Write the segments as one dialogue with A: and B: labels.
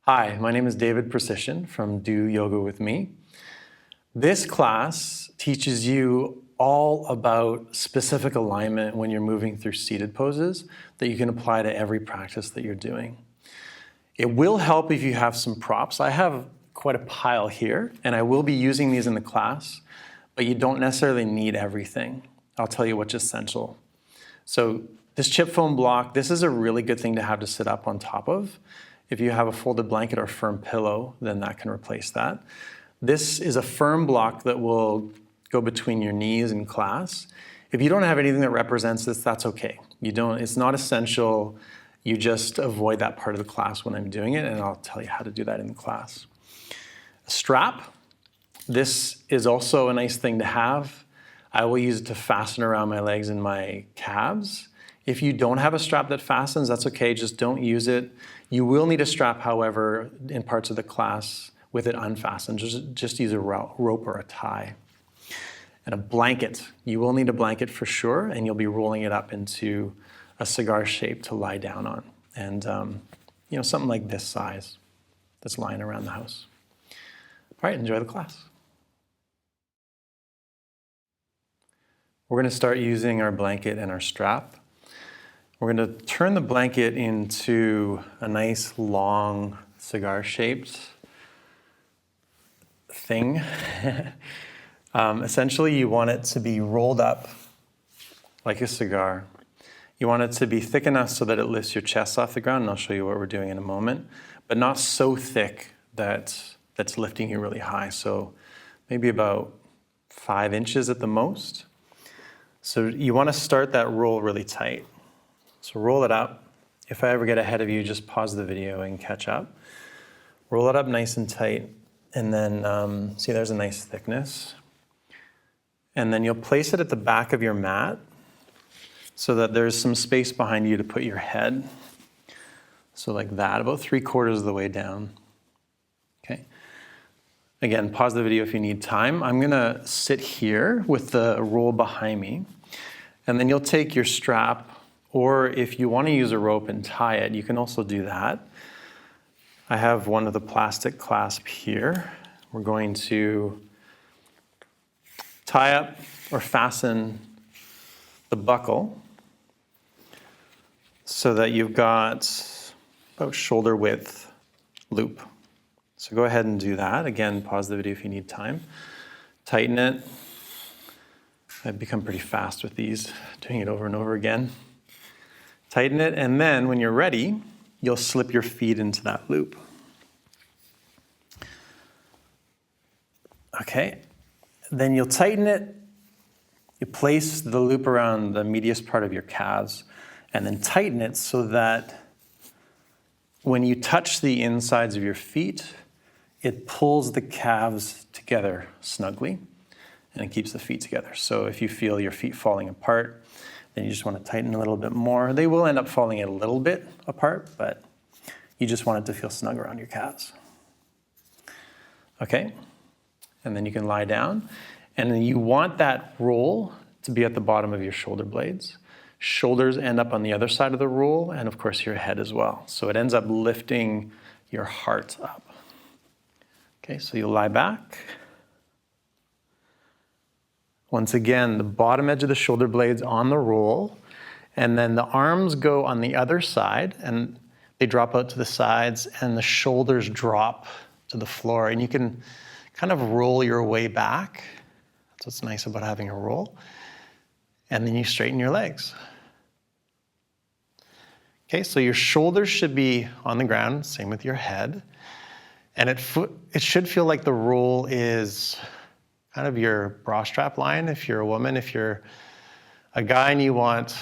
A: Hi, my name is David Procyshyn from Do Yoga With Me. This class teaches you all about specific alignment when you're moving through seated poses that you can apply to every practice that you're doing. It will help if you have some props. I have quite a pile here, and I will be using these in the class, but you don't necessarily need everything. I'll tell you what's essential. So this chip foam block, this is a really good thing to have to sit up on top of. If you have a folded blanket or firm pillow, then that can replace that. This is a firm block that will go between your knees in class. If you don't have anything that represents this, that's okay. It's not essential. You just avoid that part of the class when I'm doing it, and I'll tell you how to do that in the class. A strap. This is also a nice thing to have. I will use it to fasten around my legs and my calves. If you don't have a strap that fastens, that's okay, just don't use it. You will need a strap, however, in parts of the class with it unfastened. Just use a rope or a tie. And a blanket. You will need a blanket for sure, and you'll be rolling it up into a cigar shape to lie down on. And something like this size that's lying around the house. All right, enjoy the class. We're going to start using our blanket and our strap. We're going to turn the blanket into a nice long cigar-shaped thing. Essentially, you want it to be rolled up like a cigar. You want it to be thick enough so that it lifts your chest off the ground, and I'll show you what we're doing in a moment, but not so thick that that's lifting you really high. So maybe about 5 inches at the most. So you want to start that roll really tight. So roll it up. If I ever get ahead of you, just pause the video and catch up. Roll it up nice and tight, and then see there's a nice thickness. And then you'll place it at the back of your mat so that there's some space behind you to put your head. So like that, about 3/4 of the way down. Okay. Again, pause the video if you need time. I'm gonna sit here with the roll behind me, and then you'll take your strap, or if you want to use a rope and tie it, you can also do that. I have one of the plastic clasp here. We're going to tie up or fasten the buckle so that you've got about shoulder width loop. So go ahead and do that. Again, pause the video if you need time. Tighten it. I've become pretty fast with these, doing it over and over again. Tighten it, and then when you're ready, you'll slip your feet into that loop. Okay, then you'll tighten it. You place the loop around the meatiest part of your calves, and then tighten it so that when you touch the insides of your feet, it pulls the calves together snugly, and it keeps the feet together. So if you feel your feet falling apart, then you just want to tighten a little bit more. They will end up falling a little bit apart, but you just want it to feel snug around your calves. Okay, and then you can lie down, and then you want that roll to be at the bottom of your shoulder blades. Shoulders end up on the other side of the roll, and of course your head as well. So it ends up lifting your heart up. Okay, so you'll lie back. Once again, the bottom edge of the shoulder blades on the roll, and then the arms go on the other side, and they drop out to the sides, and the shoulders drop to the floor, and you can kind of roll your way back. That's what's nice about having a roll. And then you straighten your legs. Okay, so your shoulders should be on the ground, same with your head, and it should feel like the roll is kind of your bra strap line if you're a woman. If you're a guy and you want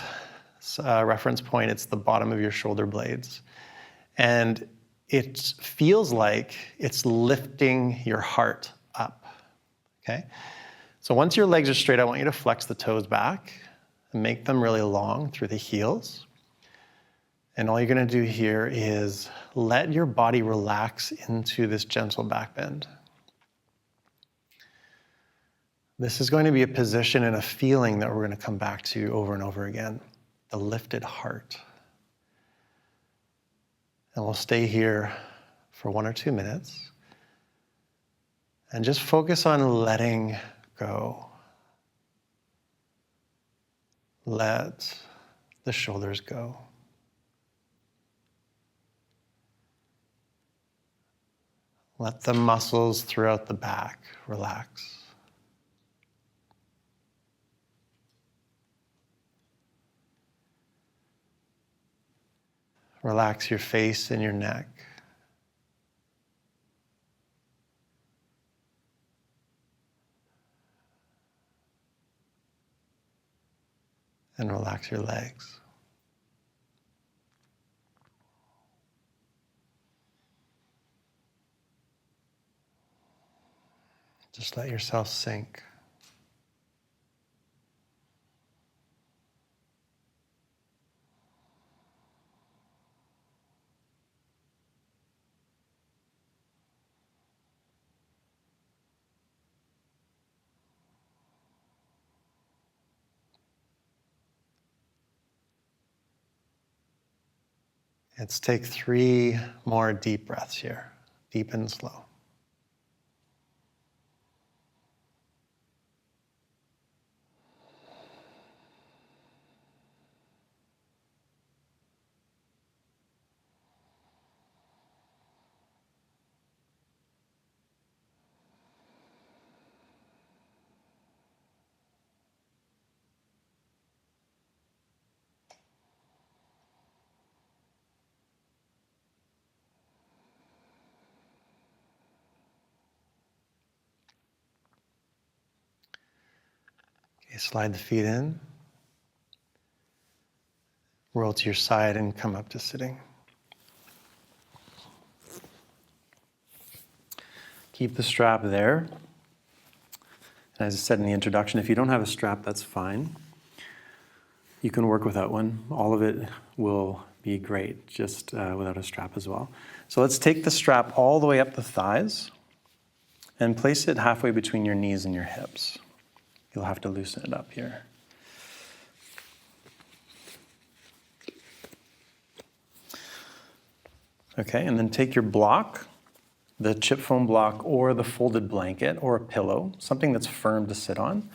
A: a reference point, it's the bottom of your shoulder blades. And it feels like it's lifting your heart up, okay? So once your legs are straight, I want you to flex the toes back and make them really long through the heels. And all you're gonna do here is let your body relax into this gentle back bend. This is going to be a position and a feeling that we're going to come back to over and over again, the lifted heart. And we'll stay here for 1 or 2 minutes and just focus on letting go. Let the shoulders go. Let the muscles throughout the back relax. Relax your face and your neck. And relax your legs. Just let yourself sink. Let's take 3 more deep breaths here, deep and slow. Okay, slide the feet in. Roll to your side and come up to sitting. Keep the strap there. And as I said in the introduction, if you don't have a strap, that's fine. You can work without one. All of it will be great, just without a strap as well. So let's take the strap all the way up the thighs and place it halfway between your knees and your hips. You'll have to loosen it up here. Okay, and then take your block, the chip foam block or the folded blanket or a pillow, something that's firm to sit on,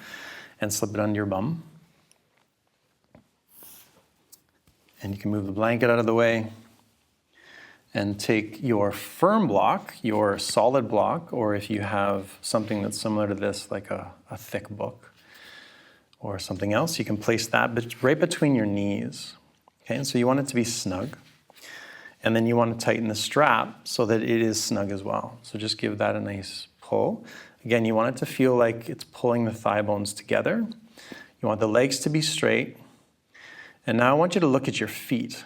A: and slip it under your bum. And you can move the blanket out of the way and take your firm block, your solid block, or if you have something that's similar to this, like a thick book or something else, you can place that right between your knees. Okay, and so you want it to be snug. And then you want to tighten the strap so that it is snug as well. So just give that a nice pull. Again, you want it to feel like it's pulling the thigh bones together. You want the legs to be straight. And now I want you to look at your feet.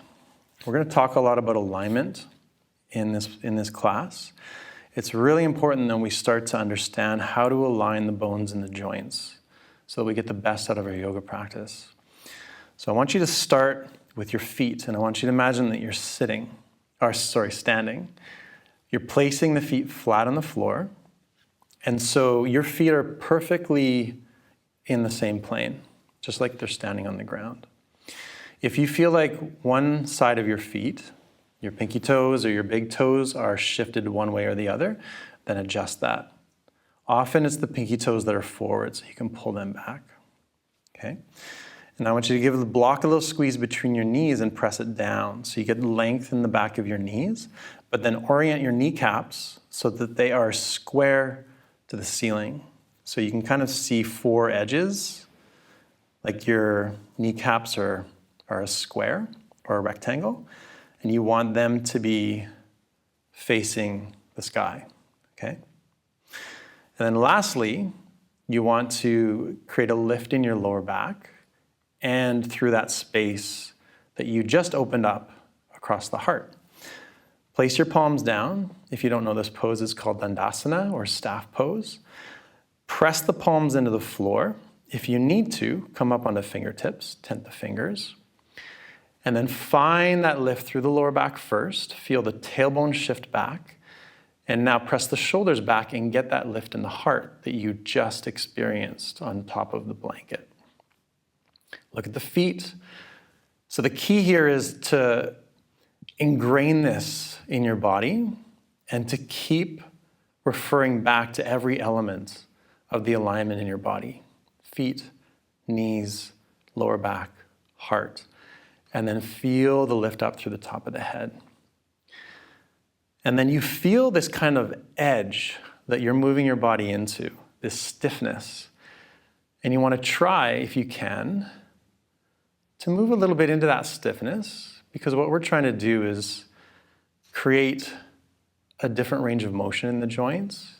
A: We're going to talk a lot about alignment in this class. It's really important that we start to understand how to align the bones and the joints so that we get the best out of our yoga practice. So I want you to start with your feet, and I want you to imagine that you're standing. You're placing the feet flat on the floor, and so your feet are perfectly in the same plane, just like they're standing on the ground. If you feel like one side of your feet, your pinky toes or your big toes, are shifted one way or the other, then adjust that. Often it's the pinky toes that are forward, so you can pull them back. Okay? And I want you to give the block a little squeeze between your knees and press it down. So you get length in the back of your knees, but then orient your kneecaps so that they are square to the ceiling. So you can kind of see 4 edges, like your kneecaps are a square or a rectangle, and you want them to be facing the sky, okay? And then lastly, you want to create a lift in your lower back and through that space that you just opened up across the heart. Place your palms down. If you don't know this pose, it's called Dandasana or staff pose. Press the palms into the floor. If you need to, come up onto fingertips, tent the fingers. And then find that lift through the lower back first. Feel the tailbone shift back. And now press the shoulders back and get that lift in the heart that you just experienced on top of the blanket. Look at the feet. So the key here is to ingrain this in your body and to keep referring back to every element of the alignment in your body. Feet, knees, lower back, heart. And then feel the lift up through the top of the head. And then you feel this kind of edge that you're moving your body into, this stiffness. And you want to try, if you can, to move a little bit into that stiffness, because what we're trying to do is create a different range of motion in the joints,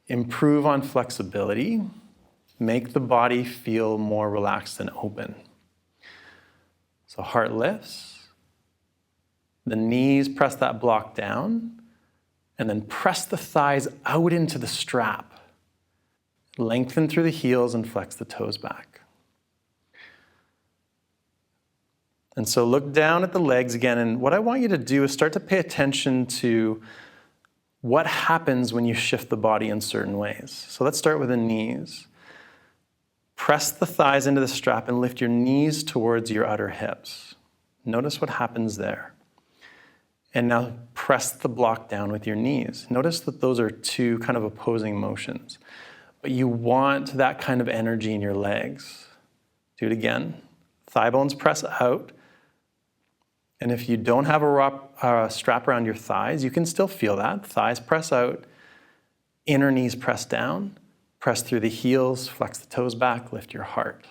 A: improve on flexibility, make the body feel more relaxed and open. So heart lifts, the knees press that block down, and then press the thighs out into the strap. Lengthen through the heels and flex the toes back. And so look down at the legs again, and what I want you to do is start to pay attention to what happens when you shift the body in certain ways. So let's start with the knees. Press the thighs into the strap and lift your knees towards your outer hips. Notice what happens there. And now press the block down with your knees. Notice that those are two kind of opposing motions. But you want that kind of energy in your legs. Do it again. Thigh bones press out. And if you don't have a strap around your thighs, you can still feel that. Thighs press out, inner knees press down, press through the heels, flex the toes back, lift your heart.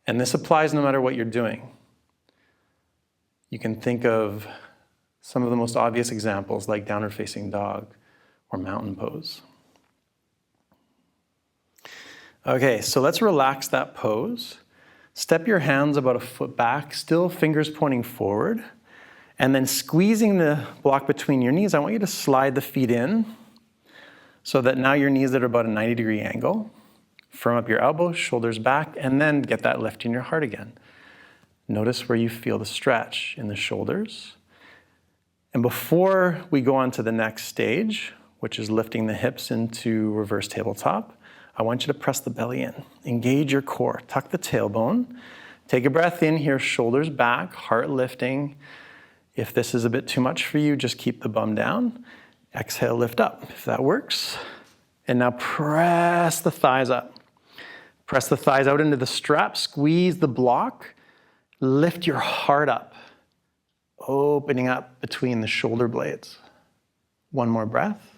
A: And this applies no matter what you're doing. You can think of some of the most obvious examples like downward facing dog or mountain pose. Okay, so let's relax that pose. Step your hands about a foot back, still fingers pointing forward, and then squeezing the block between your knees. I want you to slide the feet in so that now your knees are at about a 90-degree angle. Firm up your elbows, shoulders back, and then get that lift in your heart again. Notice where you feel the stretch in the shoulders. And before we go on to the next stage, which is lifting the hips into reverse tabletop, I want you to press the belly in. Engage your core. Tuck the tailbone. Take a breath in here, shoulders back, heart lifting. If this is a bit too much for you, just keep the bum down. Exhale, lift up, if that works. And now press the thighs up. Press the thighs out into the strap. Squeeze the block. Lift your heart up. Opening up between the shoulder blades. One more breath.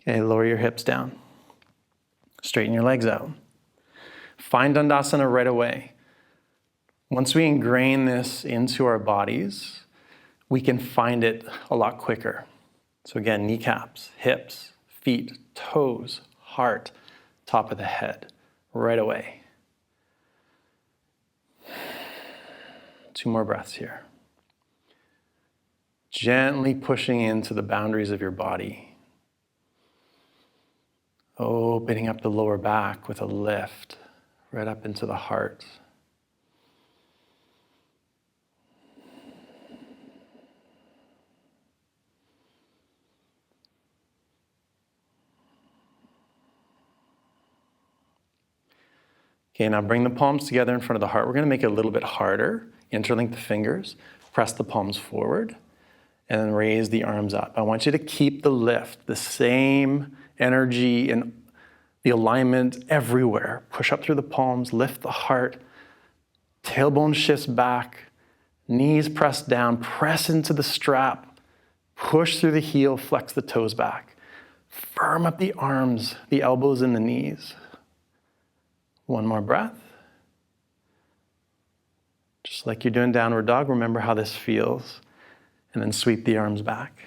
A: Okay, lower your hips down. Straighten your legs out. Find Dandasana right away. Once we ingrain this into our bodies, we can find it a lot quicker. So again, kneecaps, hips, feet, toes, heart, top of the head, right away. 2 more breaths here. Gently pushing into the boundaries of your body. Opening up the lower back with a lift right up into the heart. Okay, now bring the palms together in front of the heart. We're going to make it a little bit harder. Interlink the fingers, press the palms forward, and then raise the arms up. I want you to keep the lift, the same energy and the alignment everywhere. Push up through the palms, lift the heart, tailbone shifts back, knees press down, press into the strap, push through the heel, flex the toes back. Firm up the arms, the elbows and the knees. One more breath. Just like you're doing downward dog, remember how this feels. And then sweep the arms back.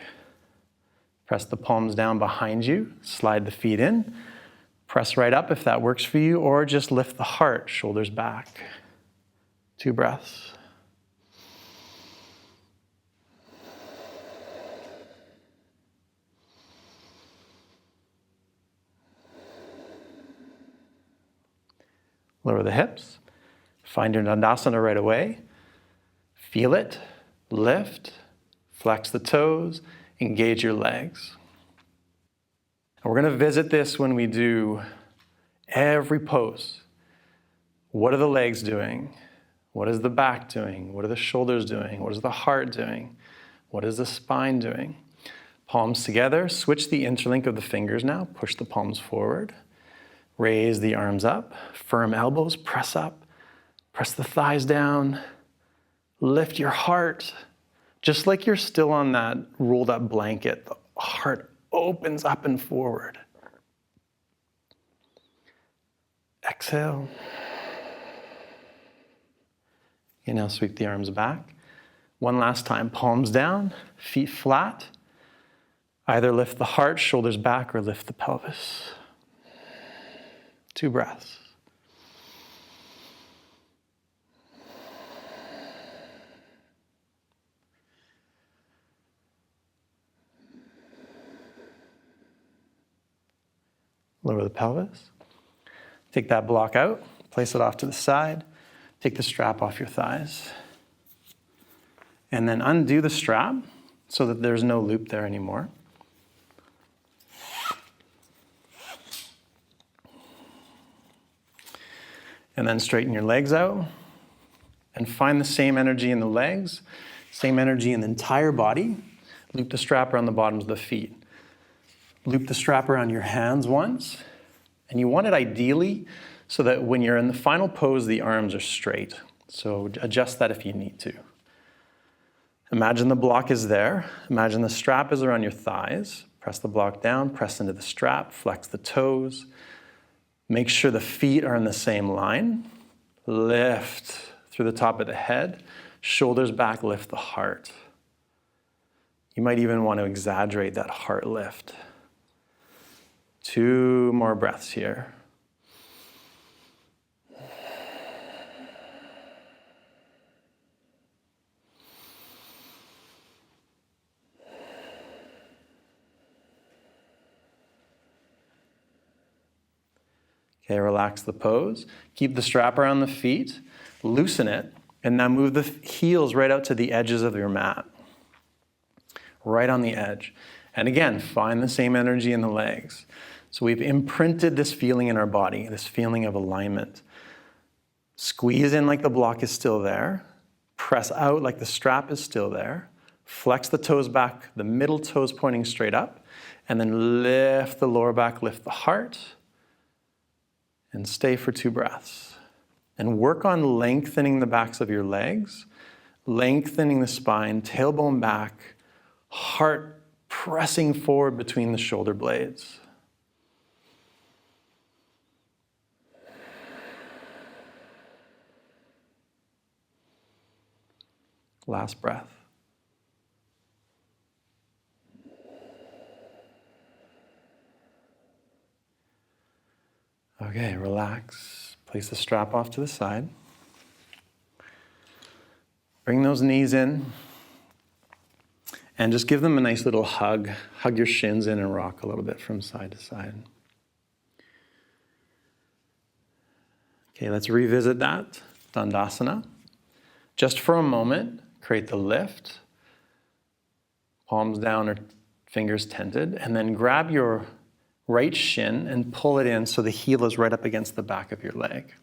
A: Press the palms down behind you, slide the feet in. Press right up if that works for you, or just lift the heart, shoulders back. 2 breaths. Lower the hips. Find your Dandasana right away. Feel it, lift, flex the toes, engage your legs. And we're going to visit this when we do every pose. What are the legs doing? What is the back doing? What are the shoulders doing? What is the heart doing? What is the spine doing? Palms together. Switch the interlink of the fingers now. Push the palms forward. Raise the arms up. Firm elbows. Press up. Press the thighs down. Lift your heart. Just like you're still on that rolled up blanket, the heart opens up and forward. Exhale. Okay, now sweep the arms back. One last time, palms down, feet flat. Either lift the heart, shoulders back, or lift the pelvis. 2 breaths. Lower the pelvis. Take that block out, place it off to the side. Take the strap off your thighs. And then undo the strap so that there's no loop there anymore. And then straighten your legs out and find the same energy in the legs, same energy in the entire body. Loop the strap around the bottoms of the feet. Loop the strap around your hands once. And you want it ideally so that when you're in the final pose, the arms are straight. So adjust that if you need to. Imagine the block is there. Imagine the strap is around your thighs. Press the block down, press into the strap, flex the toes. Make sure the feet are in the same line. Lift through the top of the head. Shoulders back, lift the heart. You might even want to exaggerate that heart lift. 2 more breaths here. Okay, relax the pose. Keep the strap around the feet, loosen it, and now move the heels right out to the edges of your mat. Right on the edge. And again, find the same energy in the legs. So we've imprinted this feeling in our body, this feeling of alignment. Squeeze in like the block is still there. Press out like the strap is still there. Flex the toes back, the middle toes pointing straight up. And then lift the lower back, lift the heart. And stay for 2 breaths. And work on lengthening the backs of your legs, lengthening the spine, tailbone back, heart pressing forward between the shoulder blades. Last breath. Okay, relax. Place the strap off to the side. Bring those knees in. And just give them a nice little hug. Hug your shins in and rock a little bit from side to side. Okay, let's revisit that. Dandasana. Just for a moment, create the lift. Palms down or fingers tented. And then grab your right shin and pull it in so the heel is right up against the back of your leg.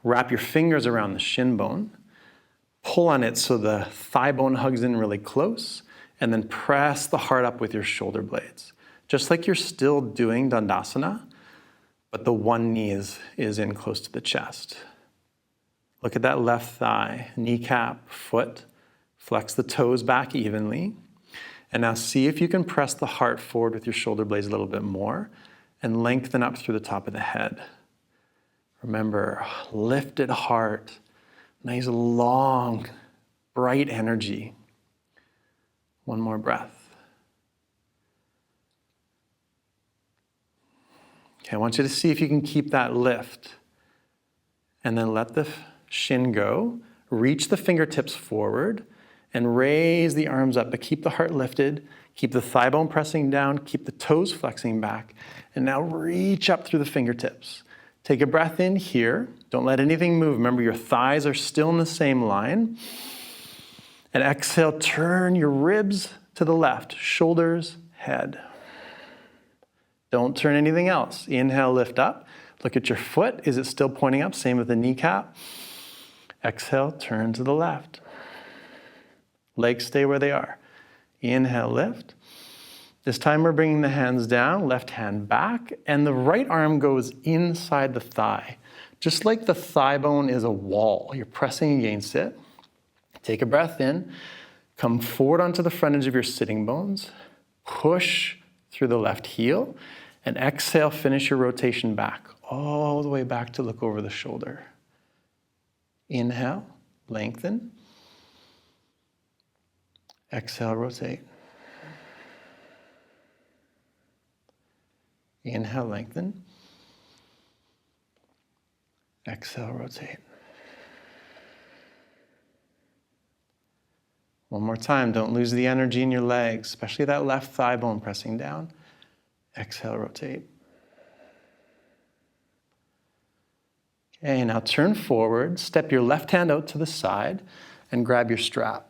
A: Wrap your fingers around the shin bone. Pull on it so the thigh bone hugs in really close. And then press the heart up with your shoulder blades. Just like you're still doing Dandasana, but the one knee is in close to the chest. Look at that left thigh, kneecap, foot. Flex the toes back evenly. And now see if you can press the heart forward with your shoulder blades a little bit more and lengthen up through the top of the head. Remember, lifted heart, nice long, bright energy. One more breath. Okay, I want you to see if you can keep that lift. And then let the shin go. Reach the fingertips forward and raise the arms up, but keep the heart lifted. Keep the thigh bone pressing down. Keep the toes flexing back. And now reach up through the fingertips. Take a breath in here. Don't let anything move. Remember, your thighs are still in the same line. And exhale, turn your ribs to the left, shoulders, head. Don't turn anything else. Inhale, lift up. Look at your foot. Is it still pointing up? Same with the kneecap. Exhale, turn to the left. Legs stay where they are. Inhale, lift. This time we're bringing the hands down, left hand back, and the right arm goes inside the thigh. Just like the thigh bone is a wall, you're pressing against it. Take a breath in, come forward onto the front edge of your sitting bones, push through the left heel, and exhale, finish your rotation back, all the way back to look over the shoulder. Inhale, lengthen. Exhale, rotate. Inhale, lengthen. Exhale, rotate. One more time, don't lose the energy in your legs, especially that left thigh bone pressing down. Exhale, rotate. Okay, now turn forward, step your left hand out to the side, and grab your strap.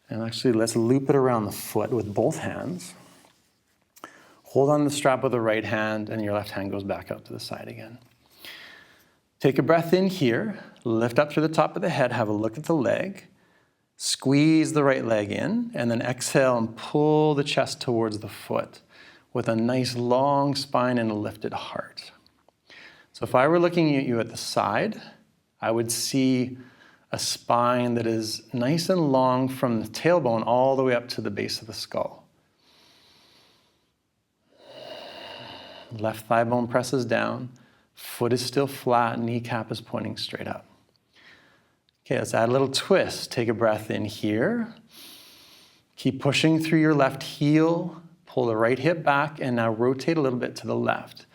A: And actually, let's loop it around the foot with both hands. Hold on the strap with the right hand, and your left hand goes back out to the side again. Take a breath in here, lift up through the top of the head, have a look at the leg, squeeze the right leg in, and then exhale and pull the chest towards the foot with a nice long spine and a lifted heart. So if I were looking at you at the side, I would see a spine that is nice and long from the tailbone all the way up to the base of the skull. Left thigh bone presses down, foot is still flat, kneecap is pointing straight up. Okay, let's add a little twist. Take a breath in here. Keep pushing through your left heel, pull the right hip back, and now rotate a little bit to the left.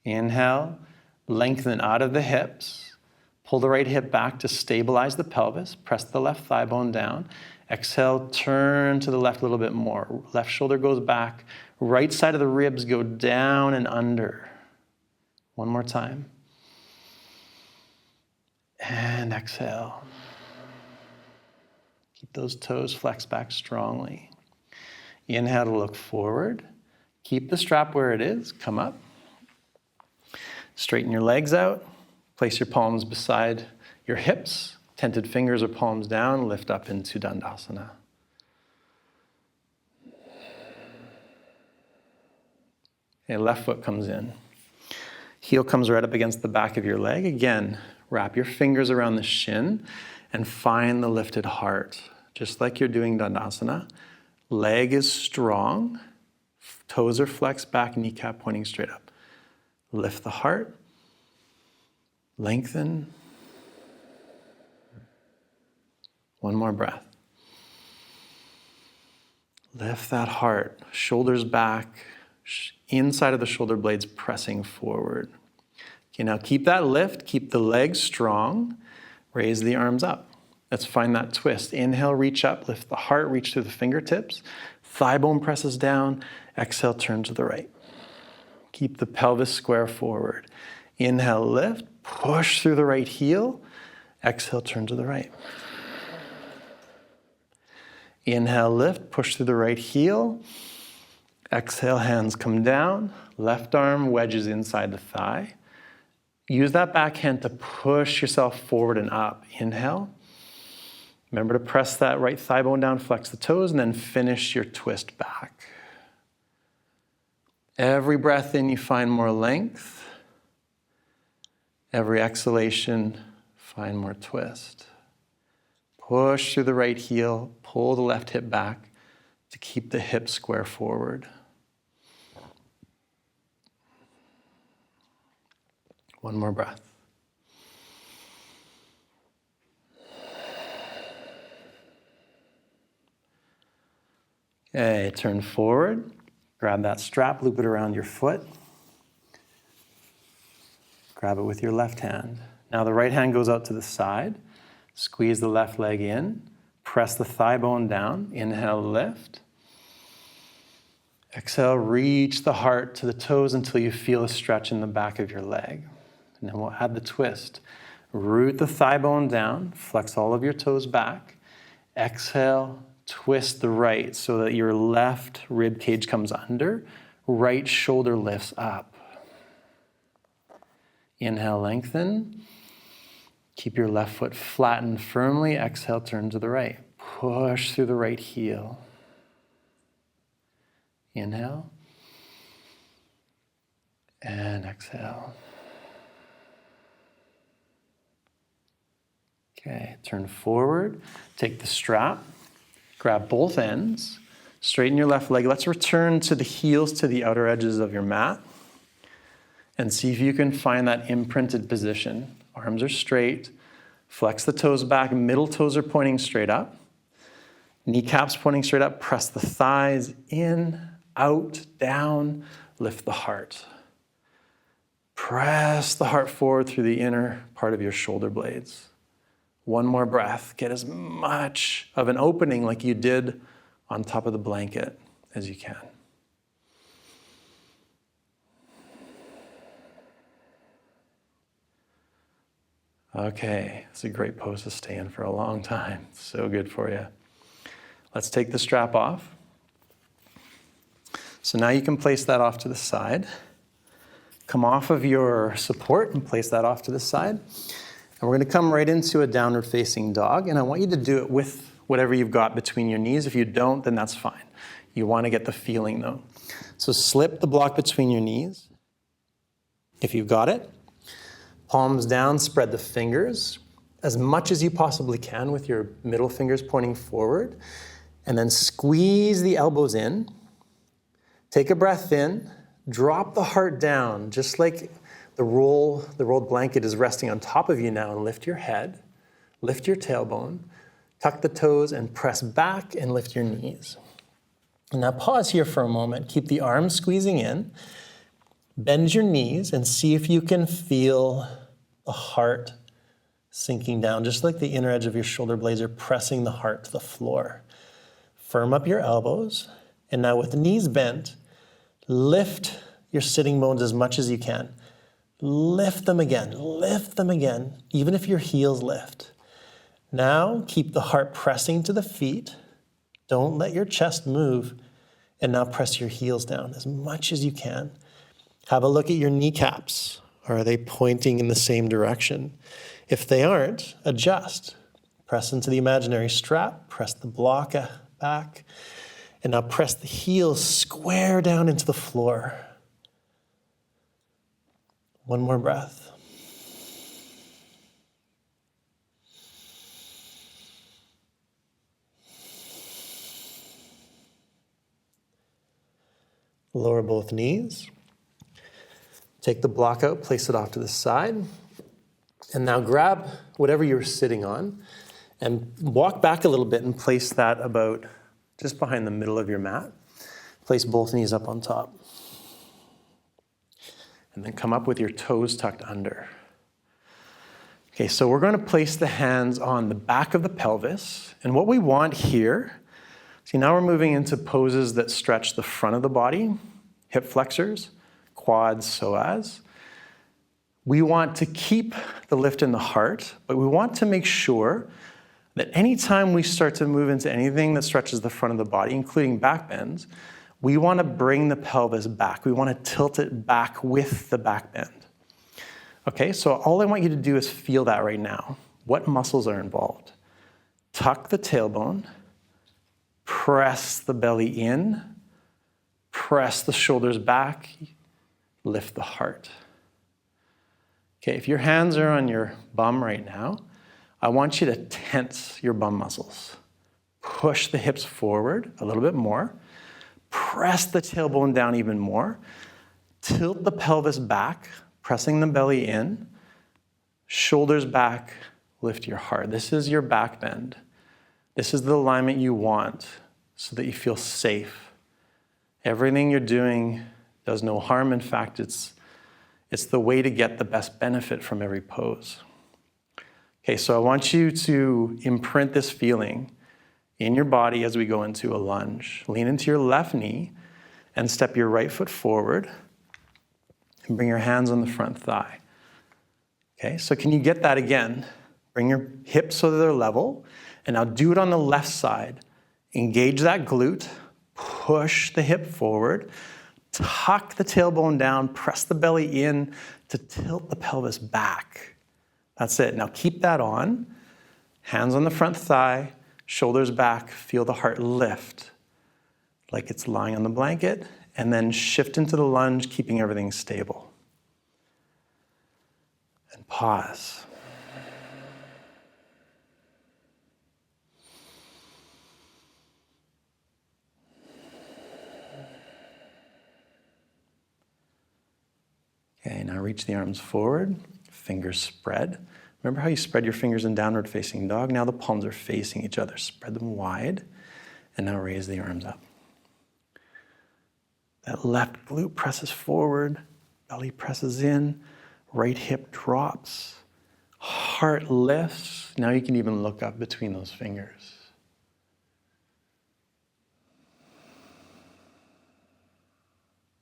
A: Inhale. Lengthen out of the hips. Pull the right hip back to stabilize the pelvis. Press the left thigh bone down. Exhale, turn to the left a little bit more. Left shoulder goes back. Right side of the ribs go down and under. One more time. And exhale. Keep those toes flexed back strongly. Inhale to look forward. Keep the strap where it is. Come up. Straighten your legs out, place your palms beside your hips, tented fingers or palms down, lift up into Dandasana. Okay, left foot comes in. Heel comes right up against the back of your leg. Again, wrap your fingers around the shin and find the lifted heart. Just like you're doing Dandasana. Leg is strong, toes are flexed back, kneecap pointing straight up. Lift the heart, lengthen. One more breath. Lift that heart, shoulders back, inside of the shoulder blades pressing forward. Okay, now keep that lift, keep the legs strong, raise the arms up. Let's find that twist. Inhale, reach up, lift the heart, reach through the fingertips, thigh bone presses down, exhale, turn to the right. Keep the pelvis square forward. Inhale, lift, push through the right heel. Exhale, turn to the right. Inhale, lift, push through the right heel. Exhale, hands come down. Left arm wedges inside the thigh. Use that back hand to push yourself forward and up. Inhale. Remember to press that right thigh bone down, flex the toes, and then finish your twist back. Every breath in, you find more length. Every exhalation, find more twist. Push through the right heel, pull the left hip back to keep the hip square forward. One more breath. Okay, turn forward. Grab that strap, loop it around your foot. Grab it with your left hand. Now the right hand goes out to the side. Squeeze the left leg in. Press the thigh bone down. Inhale, lift. Exhale, reach the heart to the toes until you feel a stretch in the back of your leg. And then we'll add the twist. Root the thigh bone down. Flex all of your toes back. Exhale. Twist the right so that your left rib cage comes under. Right shoulder lifts up. Inhale, lengthen. Keep your left foot flattened firmly. Exhale, turn to the right. Push through the right heel. Inhale. And exhale. Okay, turn forward. Take the strap. Grab both ends. Straighten your left leg. Let's return to the heels to the outer edges of your mat. And see if you can find that imprinted position. Arms are straight. Flex the toes back. Middle toes are pointing straight up. Kneecaps pointing straight up. Press the thighs in, out, down. Lift the heart. Press the heart forward through the inner part of your shoulder blades. One more breath. Get as much of an opening like you did on top of the blanket as you can. Okay, it's a great pose to stay in for a long time. So good for you. Let's take the strap off. So now you can place that off to the side. Come off of your support and place that off to the side. And we're going to come right into a downward facing dog. And I want you to do it with whatever you've got between your knees. If you don't, then that's fine. You want to get the feeling though. So slip the block between your knees. If you've got it. Palms down, spread the fingers as much as you possibly can with your middle fingers pointing forward. And then squeeze the elbows in. Take a breath in. Drop the heart down, just like the rolled blanket is resting on top of you now, and lift your head, lift your tailbone, tuck the toes and press back and lift your knees. And now pause here for a moment. Keep the arms squeezing in. Bend your knees and see if you can feel the heart sinking down, just like the inner edge of your shoulder blades are pressing the heart to the floor. Firm up your elbows. And now with the knees bent, lift your sitting bones as much as you can. Lift them again, even if your heels lift. Now keep the heart pressing to the feet. Don't let your chest move. And now press your heels down as much as you can. Have a look at your kneecaps. Are they pointing in the same direction? If they aren't, adjust. Press into the imaginary strap, press the block back, and now press the heels square down into the floor. One more breath. Lower both knees. Take the block out, place it off to the side. And now grab whatever you're sitting on and walk back a little bit and place that about just behind the middle of your mat. Place both knees up on top. And then come up with your toes tucked under. Okay, so we're going to place the hands on the back of the pelvis. And what we want here, see now we're moving into poses that stretch the front of the body, hip flexors, quads, psoas. We want to keep the lift in the heart, but we want to make sure that anytime we start to move into anything that stretches the front of the body, including back bends, we want to bring the pelvis back. We want to tilt it back with the back bend. Okay, so all I want you to do is feel that right now. What muscles are involved? Tuck the tailbone, press the belly in, press the shoulders back, lift the heart. Okay, if your hands are on your bum right now, I want you to tense your bum muscles. Push the hips forward a little bit more. Press the tailbone down even more. Tilt the pelvis back, pressing the belly in. Shoulders back, lift your heart. This is your back bend. This is the alignment you want so that you feel safe. Everything you're doing does no harm. In fact, it's the way to get the best benefit from every pose. Okay, so I want you to imprint this feeling in your body as we go into a lunge. Lean into your left knee and step your right foot forward and bring your hands on the front thigh. Okay, so can you get that again? Bring your hips so that they're level, and now do it on the left side. Engage that glute, push the hip forward, Tuck the tailbone down, press the belly in to tilt the pelvis back. That's it. Now keep that on. Hands on the front thigh, shoulders back, feel the heart lift like it's lying on the blanket, and then shift into the lunge, keeping everything stable. And pause. Okay, now reach the arms forward, fingers spread. Remember how you spread your fingers in downward facing dog? Now the palms are facing each other. Spread them wide, and now raise the arms up. That left glute presses forward, belly presses in, right hip drops, heart lifts. Now you can even look up between those fingers.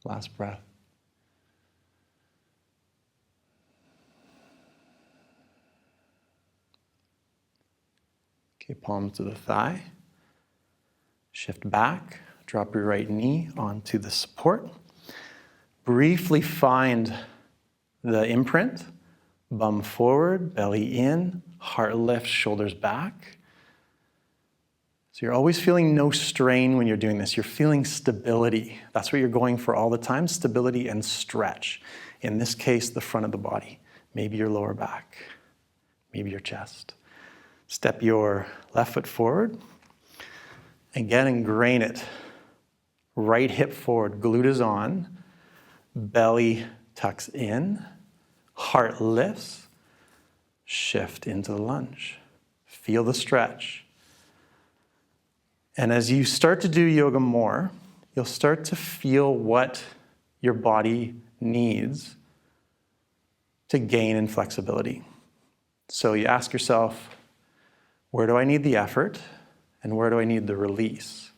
A: Last breath. Okay, palms to the thigh. Shift back. Drop your right knee onto the support. Briefly find the imprint. Bum forward, belly in, heart lifts, shoulders back. So you're always feeling no strain when you're doing this. You're feeling stability. That's what you're going for all the time, stability and stretch. In this case, the front of the body. Maybe your lower back, maybe your chest. Step your left foot forward. Again, ingrain it. Right hip forward, glute is on, belly tucks in, heart lifts, shift into the lunge. Feel the stretch. And as you start to do yoga more, you'll start to feel what your body needs to gain in flexibility. So you ask yourself, where do I need the effort and where do I need the release?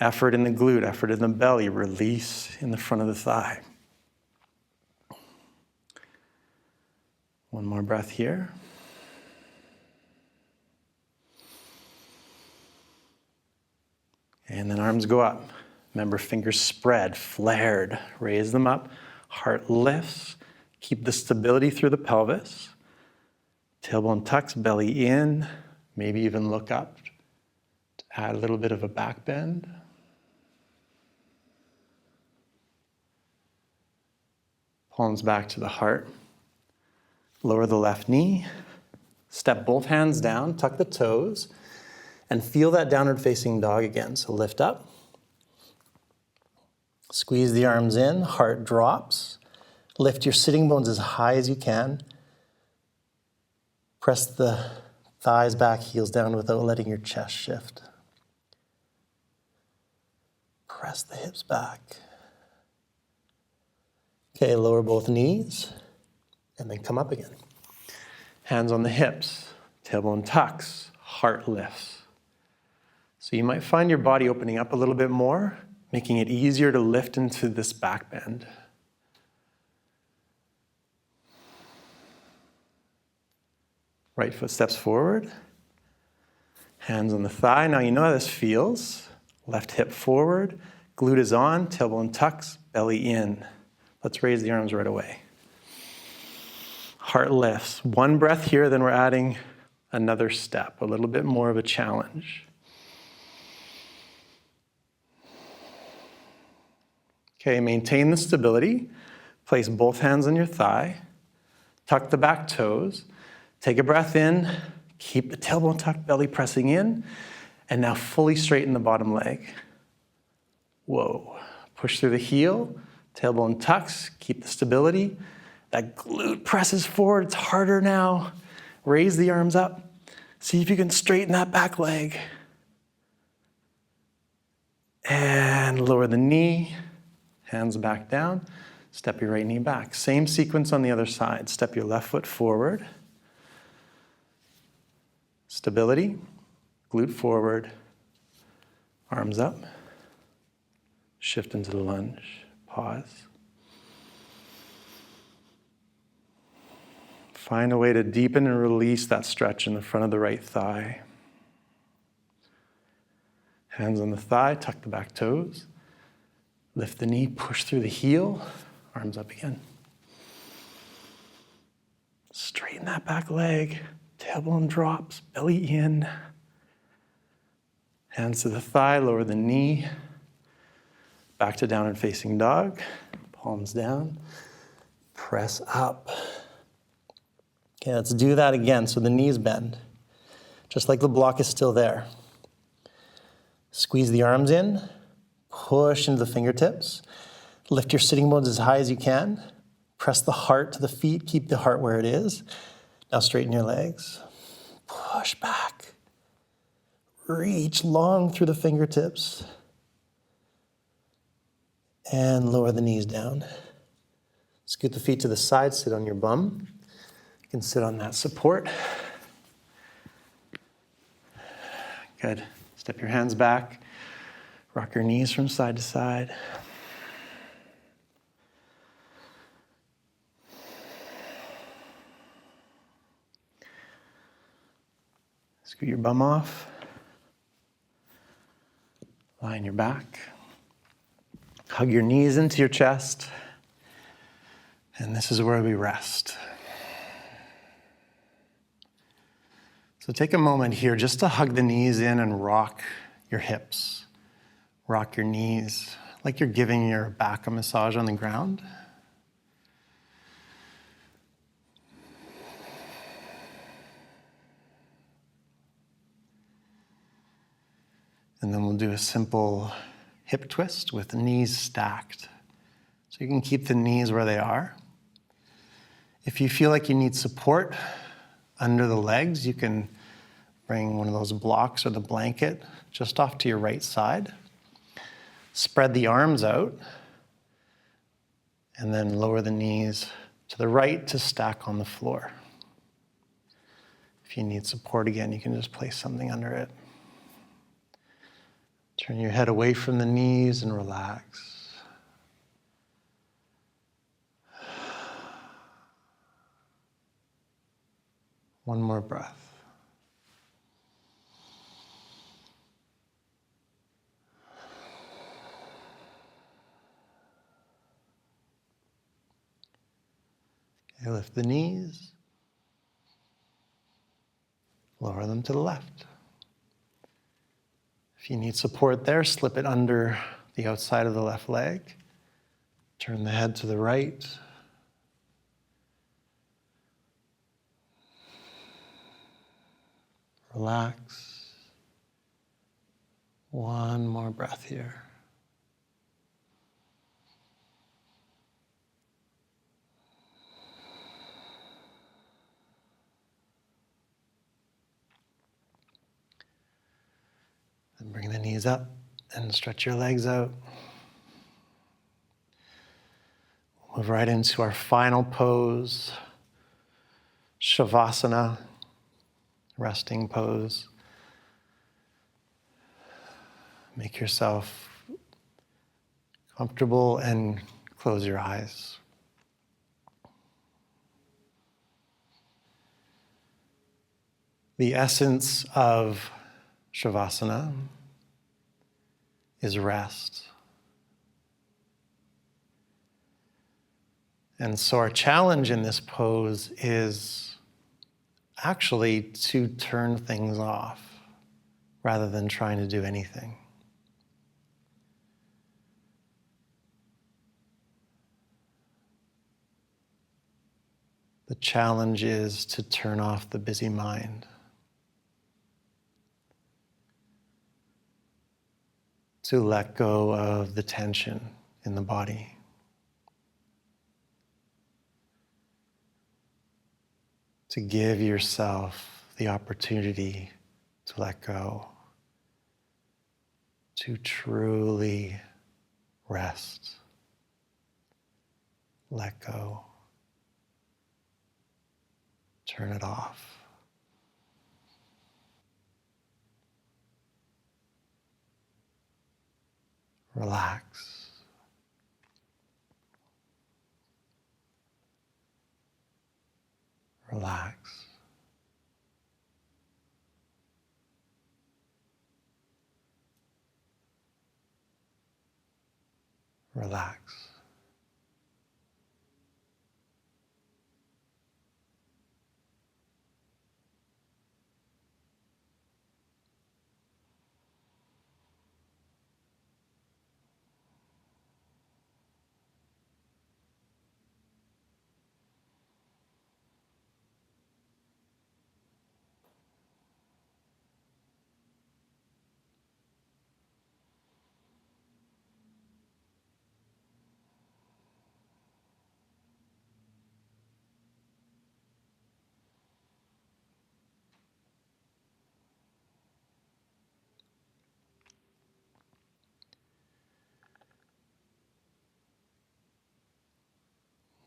A: Effort in the glute, effort in the belly, release in the front of the thigh. One more breath here. And then arms go up. Remember, fingers spread, flared. Raise them up. Heart lifts. Keep the stability through the pelvis. Tailbone tucks, belly in. Maybe even look up to add a little bit of a back bend. Palms back to the heart. Lower the left knee. Step both hands down, tuck the toes, and feel that downward facing dog again. So lift up. Squeeze the arms in, heart drops. Lift your sitting bones as high as you can. Press the thighs back, heels down without letting your chest shift. Press the hips back. Okay, lower both knees, and then come up again. Hands on the hips, tailbone tucks, heart lifts. So you might find your body opening up a little bit more, making it easier to lift into this back bend. Right foot steps forward, hands on the thigh. Now you know how this feels. Left hip forward, glute is on, tailbone tucks, belly in. Let's raise the arms right away. Heart lifts. One breath here, then we're adding another step, a little bit more of a challenge. Okay, maintain the stability. Place both hands on your thigh. Tuck the back toes. Take a breath in. Keep the tailbone tucked, belly pressing in. And now fully straighten the bottom leg. Whoa. Push through the heel. Tailbone tucks, keep the stability. That glute presses forward, it's harder now. Raise the arms up. See if you can straighten that back leg. And lower the knee, hands back down. Step your right knee back. Same sequence on the other side. Step your left foot forward. Stability, glute forward, arms up. Shift into the lunge. Pause. Find a way to deepen and release that stretch in the front of the right thigh. Hands on the thigh, tuck the back toes. Lift the knee, push through the heel, arms up again. Straighten that back leg, tailbone drops, belly in. Hands to the thigh, lower the knee. Back to downward facing dog, palms down. Press up. Okay, let's do that again so the knees bend. Just like the block is still there. Squeeze the arms in, push into the fingertips. Lift your sitting bones as high as you can. Press the heart to the feet, keep the heart where it is. Now straighten your legs. Push back. Reach long through the fingertips. And lower the knees down. Scoot the feet to the side, sit on your bum. You can sit on that support. Good. Step your hands back. Rock your knees from side to side. Scoot your bum off. Lie on your back. Hug your knees into your chest. And this is where we rest. So take a moment here just to hug the knees in and rock your hips. Rock your knees like you're giving your back a massage on the ground. And then we'll do a simple hip twist with the knees stacked. So you can keep the knees where they are. If you feel like you need support under the legs, you can bring one of those blocks or the blanket just off to your right side. Spread the arms out and then lower the knees to the right to stack on the floor. If you need support again, you can just place something under it. Turn your head away from the knees and relax. One more breath. Okay, lift the knees. Lower them to the left. If you need support there, slip it under the outside of the left leg. Turn the head to the right. Relax. One more breath here. Then bring the knees up and stretch your legs out. Move right into our final pose, Shavasana, resting pose. Make yourself comfortable and close your eyes. The essence of Shavasana is rest. And so our challenge in this pose is actually to turn things off rather than trying to do anything. The challenge is to turn off the busy mind. To let go of the tension in the body. To give yourself the opportunity to let go. To truly rest. Let go. Turn it off. Relax. Relax. relax.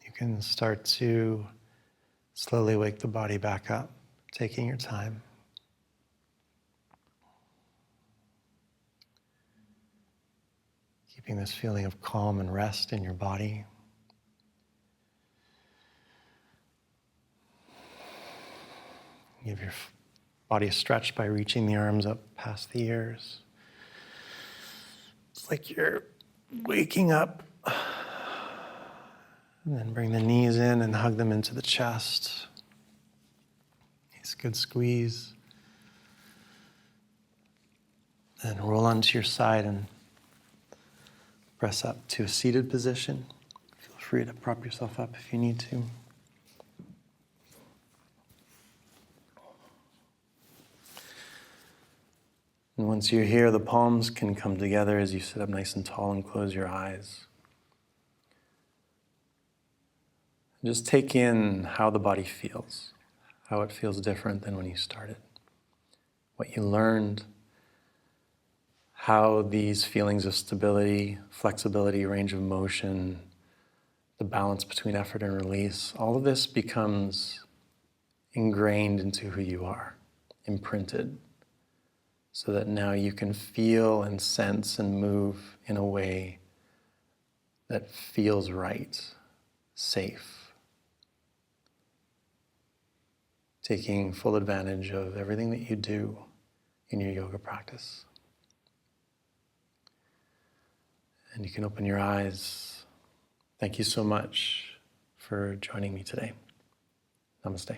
A: You can start to slowly wake the body back up, taking your time. Keeping this feeling of calm and rest in your body. Give your body a stretch by reaching the arms up past the ears. It's like you're waking up. And then bring the knees in and hug them into the chest. Nice good squeeze. Then roll onto your side and press up to a seated position. Feel free to prop yourself up if you need to. And once you're here, the palms can come together as you sit up nice and tall and close your eyes. Just take in how the body feels, how it feels different than when you started, what you learned, how these feelings of stability, flexibility, range of motion, the balance between effort and release, all of this becomes ingrained into who you are, imprinted, so that now you can feel and sense and move in a way that feels right, safe. Taking full advantage of everything that you do in your yoga practice. And you can open your eyes. Thank you so much for joining me today. Namaste.